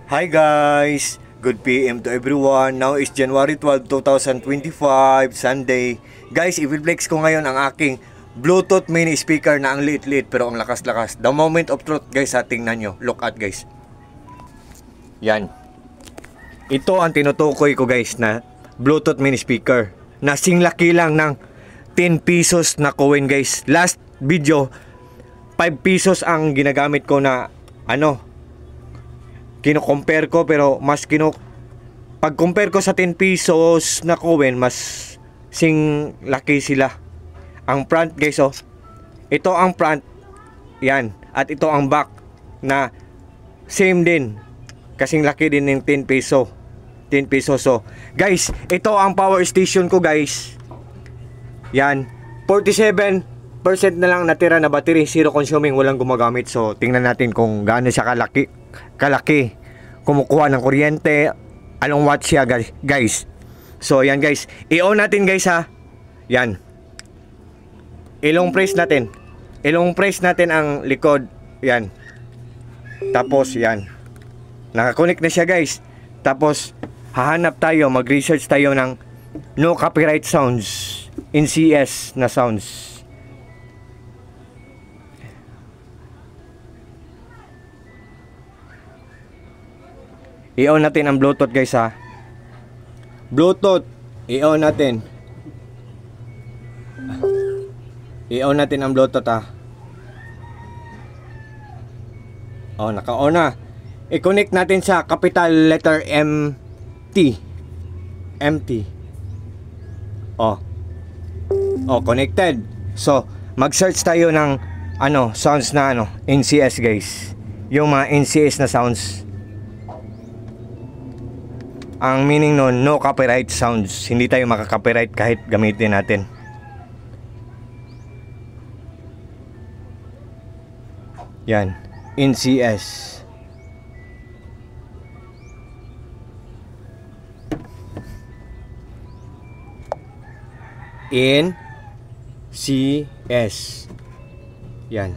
Hi guys! Good PM to everyone. Now is January 12, 2025, Sunday. Guys, i-flex ko ngayon ang aking Bluetooth mini speaker na ang liit-liit pero ang lakas-lakas. The moment of truth guys, tingnan nyo. Look at guys. Yan. Ito ang tinutukoy ko guys na Bluetooth mini speaker. Nasing laki lang ng 10 pesos na coin guys. Last video, 5 pesos ang ginagamit ko na kino-compare ko, pero pag-compare ko sa 10 pesos na coin, mas sing laki sila. Ang front guys, oh. Ito ang front. Yan. At ito ang back na same din. Kasing laki din ng 10 peso. 10 pesos. So, guys, ito ang power station ko, guys. Yan. 47% na lang natira na battery, zero consuming, walang gumagamit. So, tingnan natin kung gaano siya kalaki. Kumukuha ng kuryente. Anong watt siya, guys. So, yan guys. I-on natin guys ha. Yan. Ilong press natin. Ilong press natin ang likod. Yan. Tapos, yan. Nakakonect na siya guys. Tapos, hahanap tayo, mag-research tayo ng no copyright sounds. NCS na sounds. I-on natin ang Bluetooth guys ha. Bluetooth. I-on natin. I-on natin ang Bluetooth ha. Oh, naka-on na. I-connect natin sa capital letter MT. Oh. Oh, connected. So, mag-search tayo ng sounds na NCS guys. Yung mga NCS na sounds. Ang meaning nun, no copyright sounds. Hindi tayo makaka-copyright kahit gamitin natin. Yan, NCS. NCS. Yan.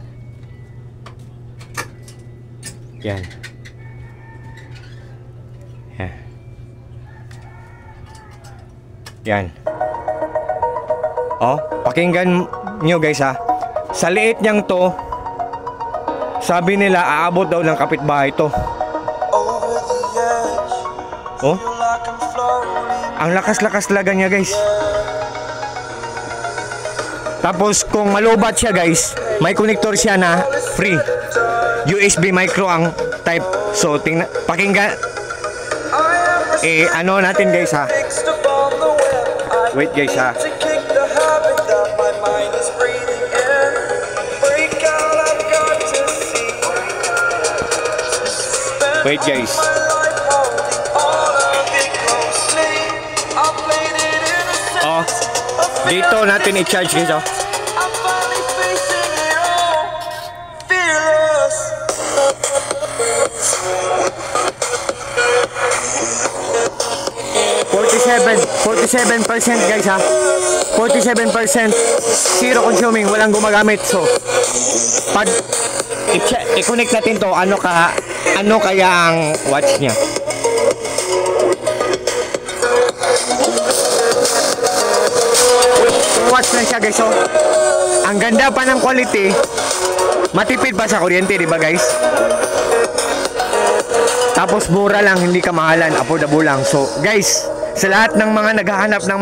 Yan. Yan. Oh, pakinggan nyo guys ha. Sa liit niyang to, sabi nila aabot daw ng kapitbahay to. Oh. Ang lakas-lakas talaga niya guys. Tapos kung malubat siya guys, may connector siya na free. USB micro ang type. So pakinggan. Natin guys ha. Wait guys ha. Wait guys. Oh, dito natin i-charge guys oh. $47 guys ha. 47% zero consuming, walang gumagamit. So pag i-connect natin to, ano kaya ang watch niya. Watch na siya guys oh. Ang ganda pa ng quality. Matipid pa sa kuryente, di ba guys? Tapos mura lang, hindi ka mahalan, affordable lang. So guys, sa lahat ng mga naghahanap ng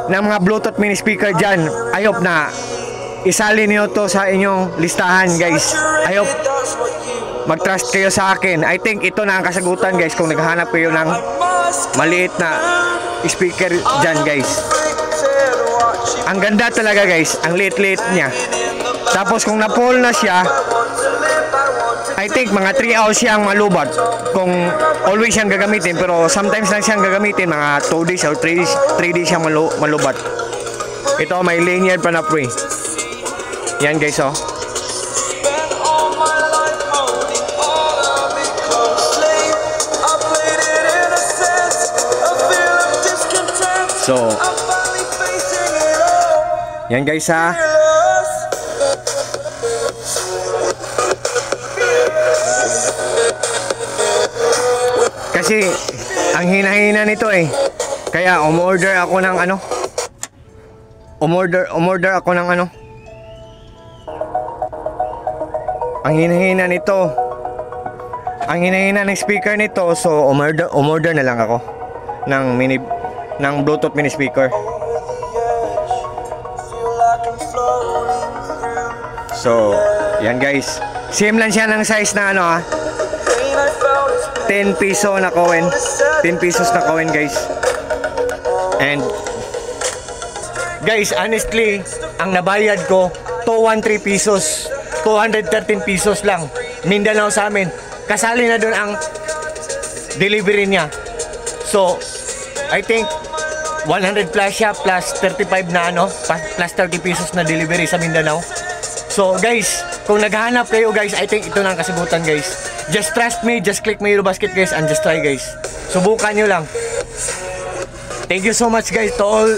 mga Bluetooth mini speaker dyan, I hope na isali niyo to sa inyong listahan guys. I hope mag-trust kayo sa akin. I think ito na ang kasagutan guys kung naghahanap kayo ng maliit na speaker dyan guys. Ang ganda talaga guys, ang liit-liit niya. Tapos kung na-pull na siya, I think mga 3 hours siyang malubat kung always siyang gagamitin, pero sometimes lang siyang gagamitin, mga 2 days or 3 days siyang malubat. Ito may linear pa na pre. Yan guys oh. So yan guys ha. kasi ang hina-hina nito eh. Kaya umorder ako ng ano. Umorder ako ng ano. Ang hina-hina nito. Ang hina-hina ng speaker nito, so umorder na lang ako ng Bluetooth mini speaker. So, yan guys. Same lang siya ng size na ano 10 piso na coin. 10 pesos na coin guys. And guys, honestly, ang nabayad ko 213 pesos. 213 pesos lang. Mindanao sa amin. Kasali na doon ang delivery niya. So, I think 100 plus siya plus 35 na ano, plus 30 pesos na delivery sa Mindanao. So, guys, kung naghahanap kayo guys, I think ito na ang kasibutan guys. Just trust me, just click my Eurobasket guys and just try guys. Subukan nyo lang. Thank you so much guys to all,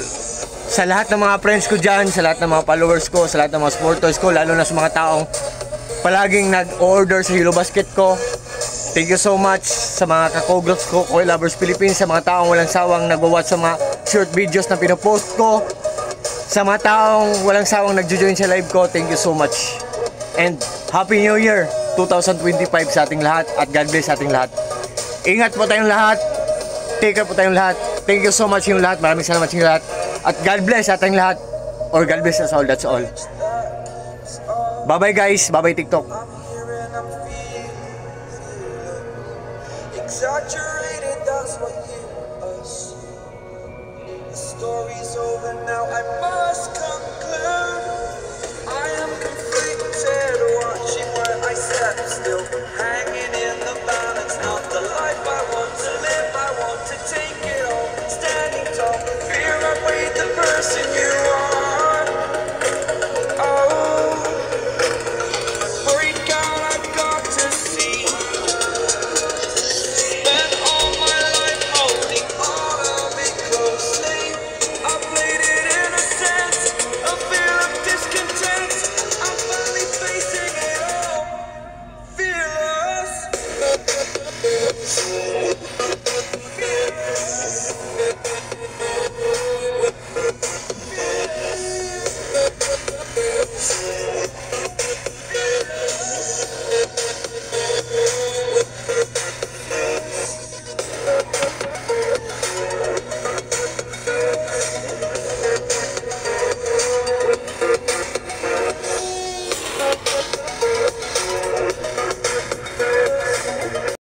sa lahat ng mga friends ko dyan, sa lahat ng mga followers ko, sa lahat ng mga supporters ko, lalo na sa mga taong palaging nag-order sa Eurobasket ko. Thank you so much sa mga kakoglots ko, Koi Lovers Philippines, sa mga taong walang sawang nagwa-watch sa mga short videos na pinopost ko, sa mga taong walang sawang nagjo-join sa live ko. Thank you so much. And Happy New Year 2025 sa ating lahat at God bless sa ating lahat. Ingat po tayong lahat. Take care po tayong lahat. Thank you so much yung lahat. Maraming salamat yung lahat. At God bless sa ating lahat. Or God bless us all. That's all. Bye-bye guys. Bye-bye TikTok. Exaggerated, that's what you assume. The story's over now, I must conclude. I am conflicted, watching where I step, still hanging